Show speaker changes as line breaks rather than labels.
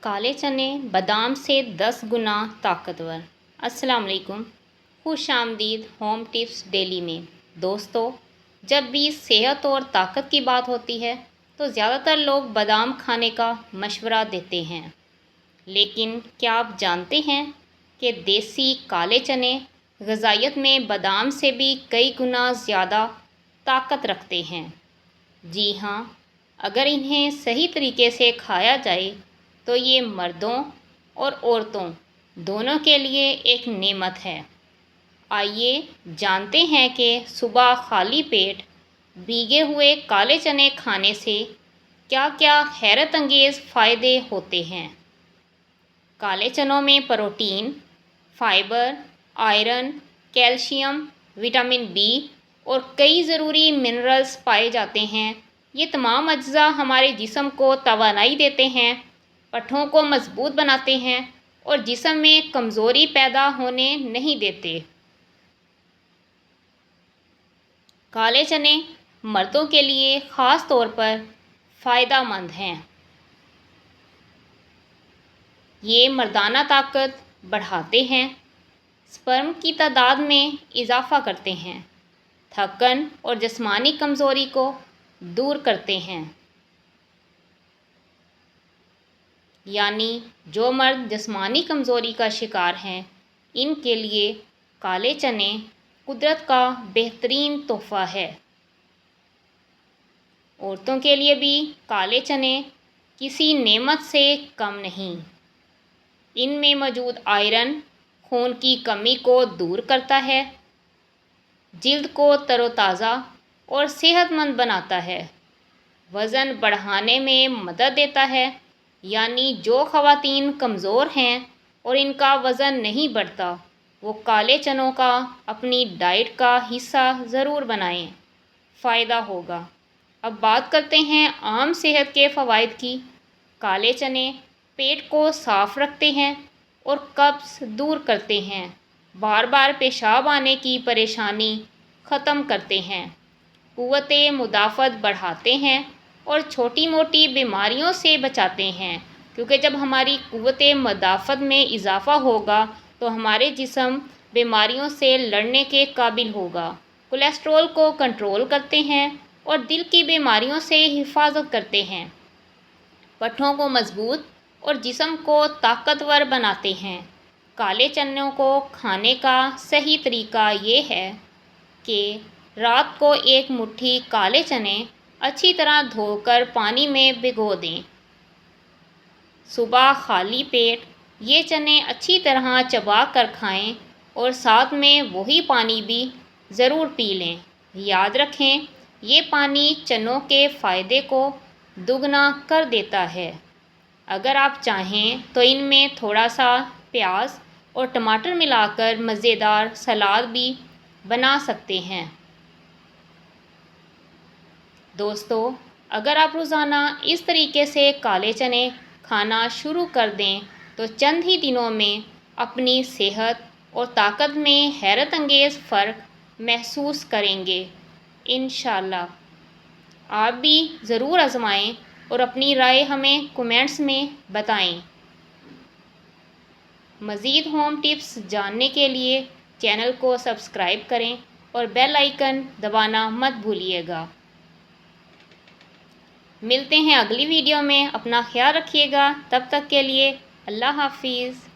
کالے چنے بادام سے 10 گنا طاقتور۔ السلام علیکم، خوش آمدید ہوم ٹپس ڈیلی میں۔ دوستو، جب بھی صحت اور طاقت کی بات ہوتی ہے تو زیادہ تر لوگ بادام کھانے کا مشورہ دیتے ہیں، لیکن کیا آپ جانتے ہیں کہ دیسی کالے چنے غذائیت میں بادام سے بھی کئی گنا زیادہ طاقت رکھتے ہیں؟ جی ہاں، اگر انہیں صحیح طریقے سے کھایا جائے تو یہ مردوں اور عورتوں دونوں کے لیے ایک نعمت ہے۔ آئیے جانتے ہیں کہ صبح خالی پیٹ بھیگے ہوئے کالے چنے کھانے سے کیا کیا حیرت انگیز فائدے ہوتے ہیں۔ کالے چنوں میں protein, fibre, iron, calcium, vitamin B اور کئی ضروری منرلز پائے جاتے ہیں۔ یہ تمام اجزاء ہمارے جسم کو توانائی دیتے ہیں، پٹھوں کو مضبوط بناتے ہیں اور جسم میں کمزوری پیدا ہونے نہیں دیتے۔ کالے چنے مردوں کے لیے خاص طور پر فائدہ مند ہیں۔ یہ مردانہ طاقت بڑھاتے ہیں، سپرم کی تعداد میں اضافہ کرتے ہیں، تھکن اور جسمانی کمزوری کو دور کرتے ہیں۔ یعنی جو مرد جسمانی کمزوری کا شکار ہیں، ان کے لیے کالے چنے قدرت کا بہترین تحفہ ہے۔ عورتوں کے لیے بھی کالے چنے کسی نعمت سے کم نہیں۔ ان میں موجود آئرن خون کی کمی کو دور کرتا ہے، جلد کو تر و تازہ اور صحت مند بناتا ہے، وزن بڑھانے میں مدد دیتا ہے۔ یعنی جو خواتین کمزور ہیں اور ان کا وزن نہیں بڑھتا، وہ کالے چنوں کا اپنی ڈائٹ کا حصہ ضرور بنائیں، فائدہ ہوگا۔ اب بات کرتے ہیں عام صحت کے فوائد کی۔ کالے چنے پیٹ کو صاف رکھتے ہیں اور قبض دور کرتے ہیں، بار بار پیشاب آنے کی پریشانی ختم کرتے ہیں، قوت مدافعت بڑھاتے ہیں اور چھوٹی موٹی بیماریوں سے بچاتے ہیں، کیونکہ جب ہماری قوت مدافعت میں اضافہ ہوگا تو ہمارے جسم بیماریوں سے لڑنے کے قابل ہوگا۔ کولیسٹرول کو کنٹرول کرتے ہیں اور دل کی بیماریوں سے حفاظت کرتے ہیں، پٹھوں کو مضبوط اور جسم کو طاقتور بناتے ہیں۔ کالے چنوں کو کھانے کا صحیح طریقہ یہ ہے کہ رات کو ایک مٹھی کالے چنے اچھی طرح دھو کر پانی میں بھگو دیں۔ صبح خالی پیٹ یہ چنے اچھی طرح چبا کر کھائیں اور ساتھ میں وہی پانی بھی ضرور پی لیں۔ یاد رکھیں، یہ پانی چنوں کے فائدے کو دوگنا کر دیتا ہے۔ اگر آپ چاہیں تو ان میں تھوڑا سا پیاز اور ٹماٹر ملا کر مزیدار سلاد بھی بنا سکتے ہیں۔ دوستو، اگر آپ روزانہ اس طریقے سے کالے چنے کھانا شروع کر دیں تو چند ہی دنوں میں اپنی صحت اور طاقت میں حیرت انگیز فرق محسوس کریں گے انشاءاللہ۔ آپ بھی ضرور آزمائیں اور اپنی رائے ہمیں کمنٹس میں بتائیں۔ مزید ہوم ٹپس جاننے کے لیے چینل کو سبسکرائب کریں اور بیل آئیکن دبانا مت بھولیے گا۔ ملتے ہیں اگلی ویڈیو میں، اپنا خیال رکھیے گا، تب تک کے لیے اللہ حافظ۔